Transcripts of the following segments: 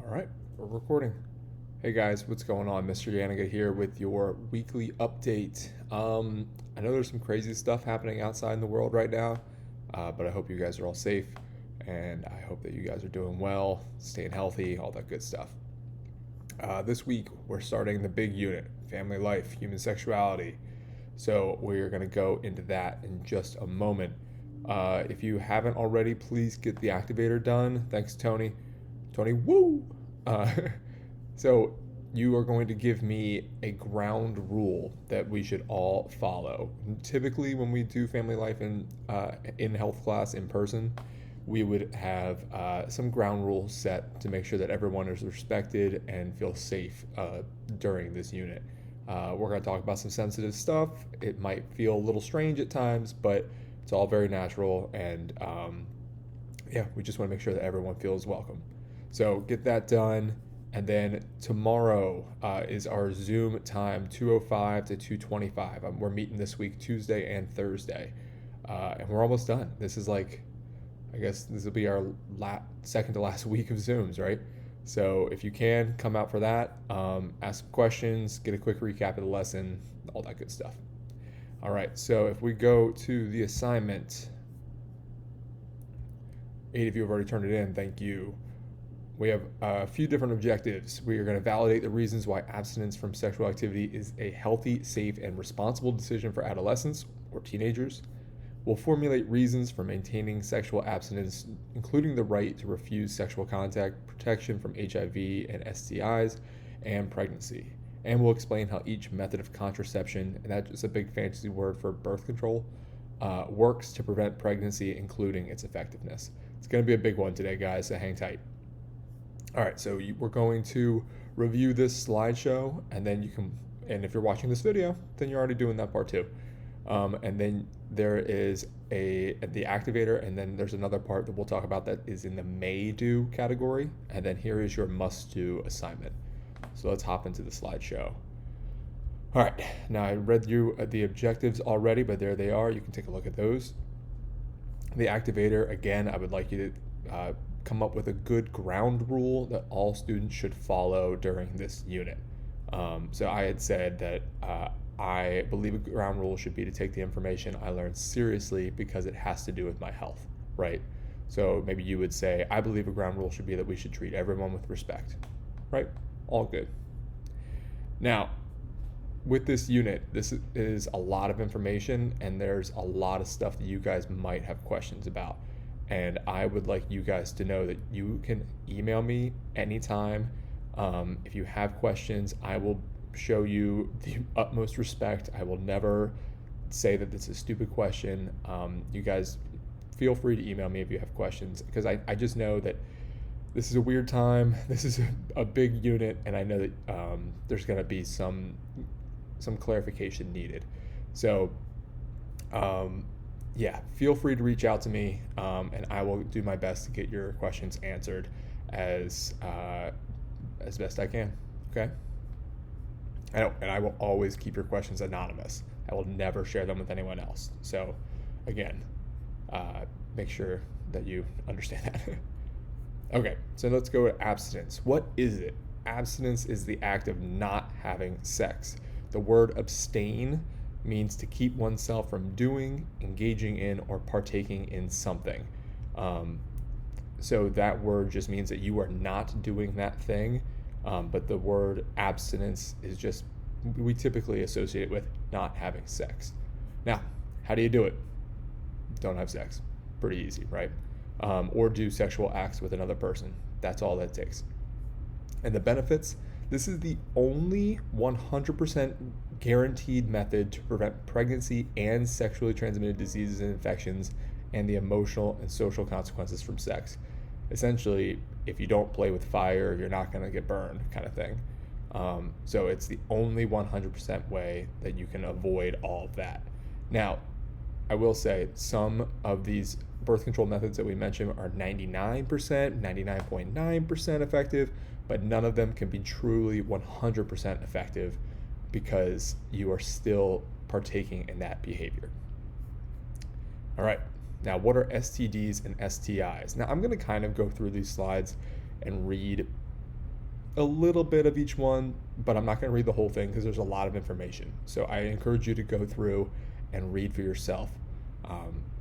All right, we're recording. Hey guys, what's going on? Mr. Yaniga here with your weekly update. I know there's some crazy stuff happening outside in the world right now, but I hope you guys are all safe, and I hope that you guys are doing well, staying healthy, all that good stuff. This week, we're starting the big unit, family life, human sexuality. So we're going to go into that in just a moment. If you haven't already, please get the activator done. Thanks, Tony. Tony, woo! Uh, so you are going to give me a ground rule that we should all follow. Typically, when we do family life in health class in person, we would have some ground rules set to make sure that everyone is respected and feels safe during this unit. We're going to talk about some sensitive stuff. It might feel a little strange at times, but it's all very natural, and yeah, we just want to make sure that everyone feels welcome. So get that done, and then tomorrow is our Zoom time, 2:05 to 2:25. We're meeting this week, Tuesday and Thursday, and we're almost done. This is like, I guess this will be our second to last week of Zooms, right? So if you can, come out for that, ask some questions, get a quick recap of the lesson, all that good stuff. All right, so if we go to the assignment, 8 of you have already turned it in, thank you. We have a few different objectives. We are going to validate the reasons why abstinence from sexual activity is a healthy, safe, and responsible decision for adolescents or teenagers. We'll formulate reasons for maintaining sexual abstinence, including the right to refuse sexual contact, protection from HIV and STIs, and pregnancy. And we'll explain how each method of contraception, and that's just a big fancy word for birth control, works to prevent pregnancy, including its effectiveness. It's going to be a big one today, guys, so hang tight. All right, so we're going to review this slideshow, and then you can, and if you're watching this video, then you're already doing that part too. And then there is the activator, and then there's another part that we'll talk about that is in the may do category, and then here is your must do assignment. So let's hop into the slideshow. All right, now I read you the objectives already, but there they are. You can take a look at those. The activator, again, I would like you to come up with a good ground rule that all students should follow during this unit. So I had said that I believe a ground rule should be to take the information I learned seriously because it has to do with my health, right? So maybe you would say, I believe a ground rule should be that we should treat everyone with respect, right? All good. Now, with this unit, this is a lot of information, and there's a lot of stuff that you guys might have questions about. And I would like you guys to know that you can email me anytime. If you have questions, I will show you the utmost respect. I will never say that this is a stupid question. You guys feel free to email me if you have questions, because I just know that this is a weird time. This is a big unit, and I know that there's going to be some clarification needed. So yeah, feel free to reach out to me, and I will do my best to get your questions answered as best I can. Okay. And I will always keep your questions anonymous. I will never share them with anyone else. So, again, make sure that you understand that. Okay, so let's go to abstinence. What is it? Abstinence is the act of not having sex. The word abstain means to keep oneself from doing, engaging in, or partaking in something. So that word just means that you are not doing that thing. But the word abstinence is just, we typically associate it with not having sex. Now, how do you do it? Don't have sex. Pretty easy, right? Or do sexual acts with another person. That's all that takes. And the benefits, this is the only 100% guaranteed method to prevent pregnancy and sexually transmitted diseases and infections and the emotional and social consequences from sex. Essentially, if you don't play with fire, you're not going to get burned, kind of thing. So it's the only 100% way that you can avoid all of that. Now, I will say some of these birth control methods that we mentioned are 99%, 99.9% effective, but none of them can be truly 100% effective because you are still partaking in that behavior. All right. Now, what are STDs and STIs? Now, I'm going to kind of go through these slides and read a little bit of each one, but I'm not going to read the whole thing because there's a lot of information. So I encourage you to go through and read for yourself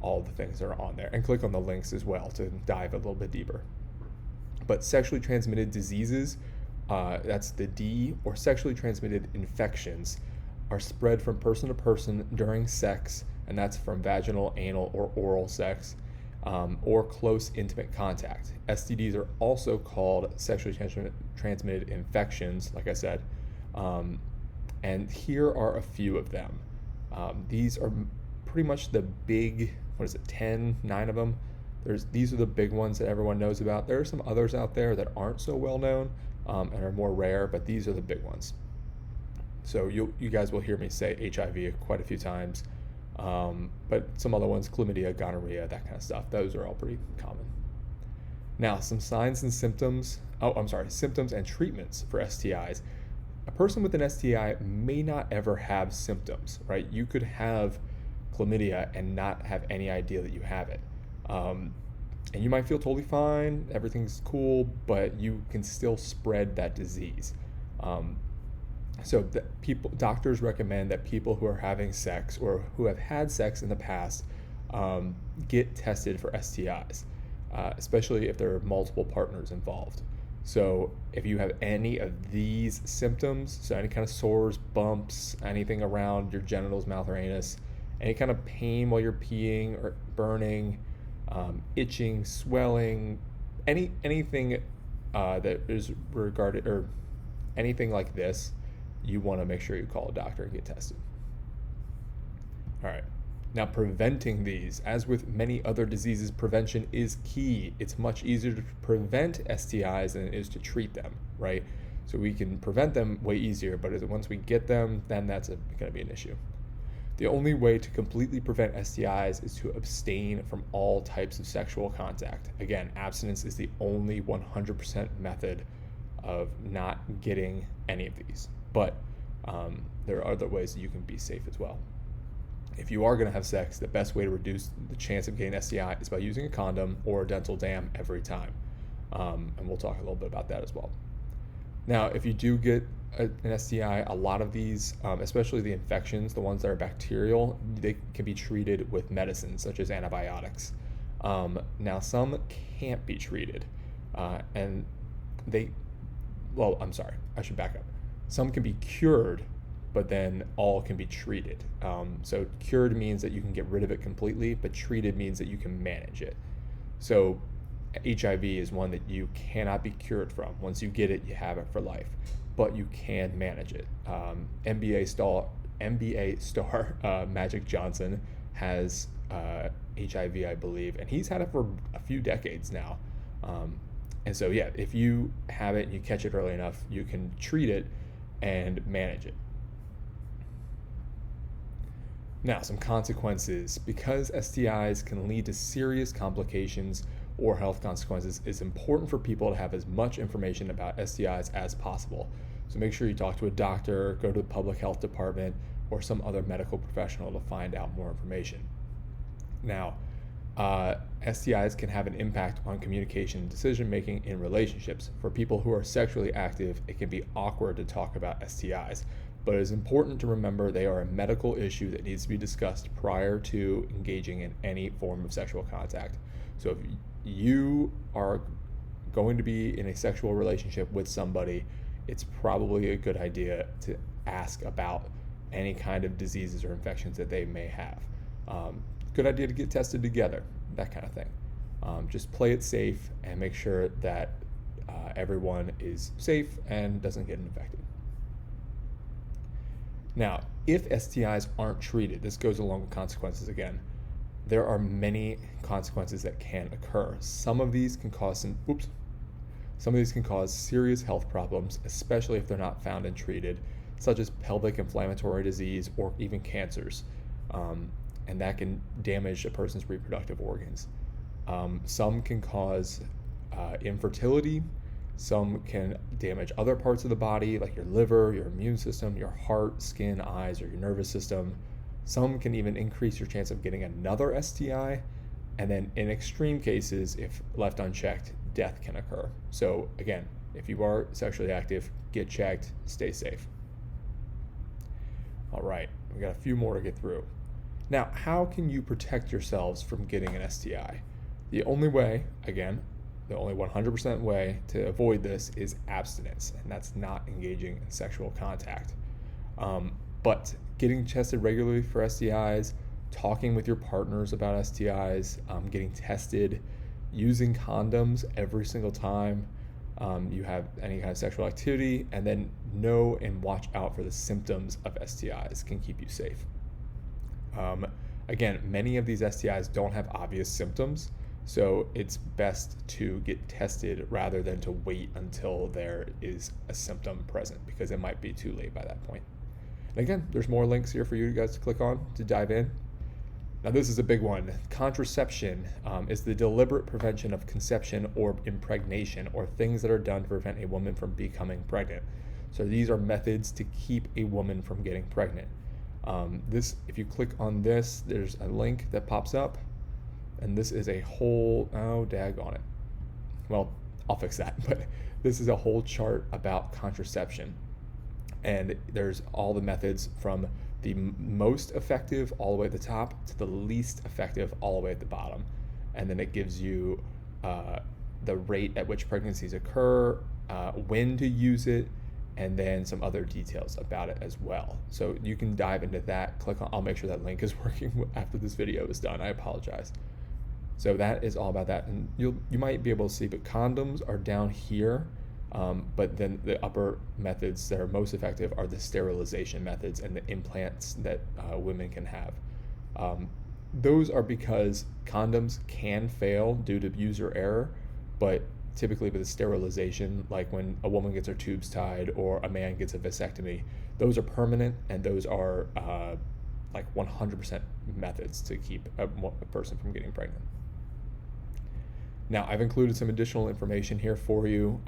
all the things that are on there and click on the links as well to dive a little bit deeper. But sexually transmitted diseases, that's the D, or sexually transmitted infections, are spread from person to person during sex, and that's from vaginal, anal, or oral sex, or close intimate contact. STDs are also called sexually transmitted infections, like I said, and here are a few of them. These are pretty much the big, 9 of them. These are the big ones that everyone knows about. There are some others out there that aren't so well known and are more rare, but these are the big ones. So you guys will hear me say HIV quite a few times, but some other ones, chlamydia, gonorrhea, that kind of stuff, those are all pretty common. Now, some signs and symptoms, symptoms and treatments for STIs. A person with an STI may not ever have symptoms, right? You could have chlamydia and not have any idea that you have it. And you might feel totally fine, everything's cool, but you can still spread that disease. So doctors recommend that people who are having sex or who have had sex in the past get tested for STIs, especially if there are multiple partners involved. So if you have any of these symptoms, so any kind of sores, bumps, anything around your genitals, mouth, or anus, any kind of pain while you're peeing or burning, itching, swelling, anything that is regarded, or anything like this, you want to make sure you call a doctor and get tested. All right. Now, preventing these, as with many other diseases, prevention is key. It's much easier to prevent STIs than it is to treat them, right? So we can prevent them way easier, but once we get them, then that's going to be an issue. The only way to completely prevent STIs is to abstain from all types of sexual contact. Again, abstinence is the only 100% method of not getting any of these. But there are other ways that you can be safe as well. If you are going to have sex, the best way to reduce the chance of getting STI is by using a condom or a dental dam every time. And we'll talk a little bit about that as well. Now, if you do get an STI, a lot of these, especially the infections, the ones that are bacterial, they can be treated with medicines such as antibiotics. Now, some can't be treated. I should back up. Some can be cured, but then all can be treated. So cured means that you can get rid of it completely, but treated means that you can manage it. So HIV is one that you cannot be cured from. Once you get it, you have it for life, but you can manage it. NBA star Magic Johnson has HIV, I believe, and he's had it for a few decades now. And so, yeah, if you have it and you catch it early enough, you can treat it and manage it. Now, some consequences. Because STIs can lead to serious complications or health consequences, it's important for people to have as much information about STIs as possible. So make sure you talk to a doctor, go to the public health department, or some other medical professional to find out more information. Now, STIs can have an impact on communication and decision making in relationships. For people who are sexually active, it can be awkward to talk about STIs, but it is important to remember they are a medical issue that needs to be discussed prior to engaging in any form of sexual contact. So if you are going to be in a sexual relationship with somebody, it's probably a good idea to ask about any kind of diseases or infections that they may have. Good idea to get tested together, that kind of thing. Just play it safe and make sure that everyone is safe and doesn't get infected. Now, if STIs aren't treated, this goes along with consequences again. There are many consequences that can occur. Some of these can cause serious health problems, especially if they're not found and treated, such as pelvic inflammatory disease or even cancers. And that can damage a person's reproductive organs. Some can cause infertility. Some can damage other parts of the body, like your liver, your immune system, your heart, skin, eyes, or your nervous system. Some can even increase your chance of getting another STI. And then in extreme cases, if left unchecked, death can occur. So again, If you are sexually active, get checked, stay safe. All right, we got a few more to get through. Now, how can you protect yourselves from getting an STI? The only way, again, the only 100% way to avoid this is abstinence, and that's not engaging in sexual contact. But getting tested regularly for STIs, talking with your partners about STIs, getting tested, using condoms every single time you have any kind of sexual activity, and then know and watch out for the symptoms of STIs can keep you safe. Again, many of these STIs don't have obvious symptoms, so it's best to get tested rather than to wait until there is a symptom present, because it might be too late by that point. And again, there's more links here for you guys to click on to dive in. Now, this is a big one. Contraception is the deliberate prevention of conception or impregnation, or things that are done to prevent a woman from becoming pregnant. So these are methods to keep a woman from getting pregnant. If you click on this, there's a link that pops up, and this is a whole, oh, dag on it. Well, I'll fix that, but this is a whole chart about contraception. And there's all the methods from the most effective all the way at the top to the least effective all the way at the bottom. And then it gives you the rate at which pregnancies occur, when to use it, and then some other details about it as well. So you can dive into that. Click on, I'll make sure that link is working after this video is done. I apologize. So that is all about that. And you might be able to see, but condoms are down here. But then the upper methods that are most effective are the sterilization methods and the implants that women can have. Those are because condoms can fail due to user error, but typically with the sterilization, like when a woman gets her tubes tied or a man gets a vasectomy, those are permanent, and those are like 100% methods to keep a person from getting pregnant. Now, I've included some additional information here for you.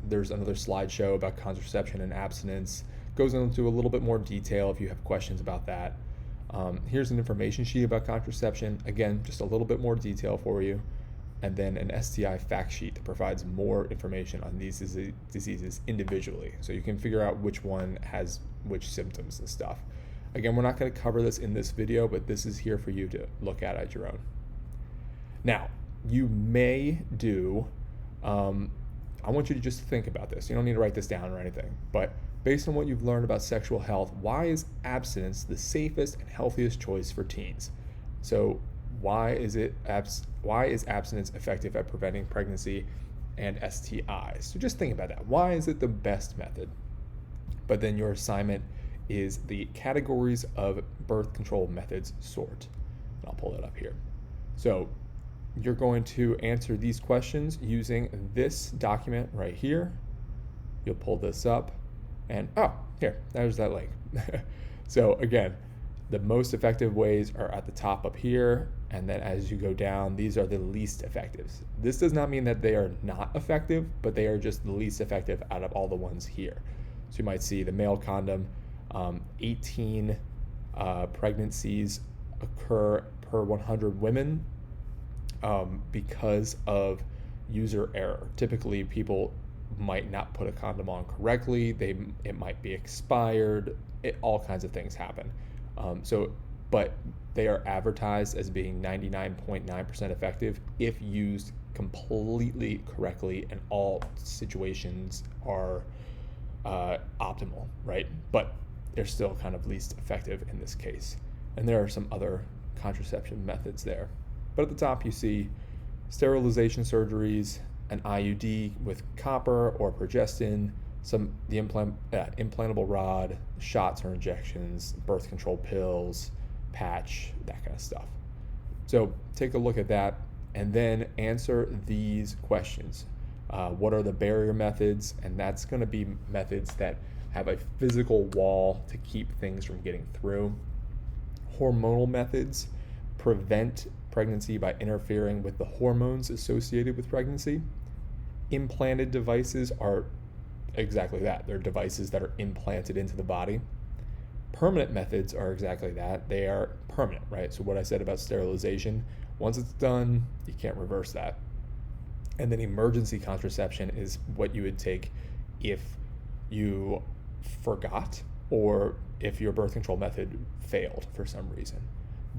There's another slideshow about contraception and abstinence. Goes into a little bit more detail if you have questions about that. Here's an information sheet about contraception. Again, just a little bit more detail for you. And then an STI fact sheet that provides more information on these diseases individually, so you can figure out which one has which symptoms and stuff. Again, we're not going to cover this in this video, but this is here for you to look at your own. Now, you may do, I want you to just think about this. You don't need to write this down or anything, but based on what you've learned about sexual health, why is abstinence the safest and healthiest choice for teens? So why is abstinence effective at preventing pregnancy and STIs? So just think about that. Why is it the best method? But then your assignment is the categories of birth control methods sort. And I'll pull it up here. So you're going to answer these questions using this document right here. You'll pull this up, and here, there's that link. So again, the most effective ways are at the top up here, and then as you go down, these are the least effective. This does not mean that they are not effective, but they are just the least effective out of all the ones here. So you might see the male condom, 18 pregnancies occur per 100 women. Because of user error. Typically, people might not put a condom on correctly. It might be expired. All kinds of things happen. But they are advertised as being 99.9% effective if used completely correctly, and all situations are optimal, right? But they're still kind of least effective in this case. And there are some other contraception methods there. But at the top, you see sterilization surgeries, an IUD with copper or progestin, the implantable rod, shots or injections, birth control pills, patch, that kind of stuff. So take a look at that and then answer these questions. What are the barrier methods? And that's going to be methods that have a physical wall to keep things from getting through. Hormonal methods prevent pregnancy by interfering with the hormones associated with pregnancy. Implanted devices are exactly that. They're devices that are implanted into the body. Permanent methods are exactly that. They are permanent, right? So what I said about sterilization, once it's done, you can't reverse that. And then emergency contraception is what you would take if you forgot or if your birth control method failed for some reason.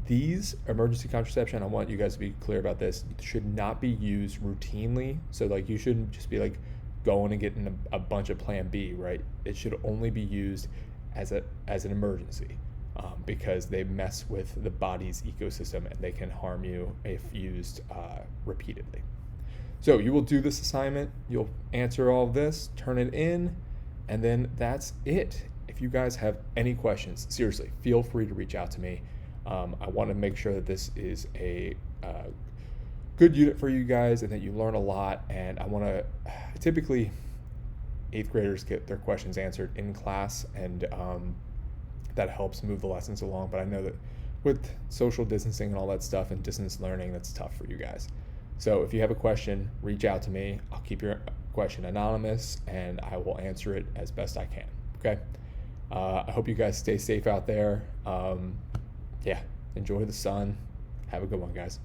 These emergency contraception, I want you guys to be clear about this, should not be used routinely. So like you shouldn't just be like going and getting a bunch of Plan B, right? It should only be used as an emergency, because they mess with the body's ecosystem and they can harm you if used repeatedly. So you will do this assignment, you'll answer all of this, turn it in, and then that's it. If you guys have any questions, seriously, feel free to reach out to me. I want to make sure that this is a good unit for you guys and that you learn a lot. And I want to, typically 8th graders get their questions answered in class, and that helps move the lessons along. But I know that with social distancing and all that stuff and distance learning, that's tough for you guys. So if you have a question, reach out to me. I'll keep your question anonymous and I will answer it as best I can. Okay. I hope you guys stay safe out there. Yeah, enjoy the sun. Have a good one, guys.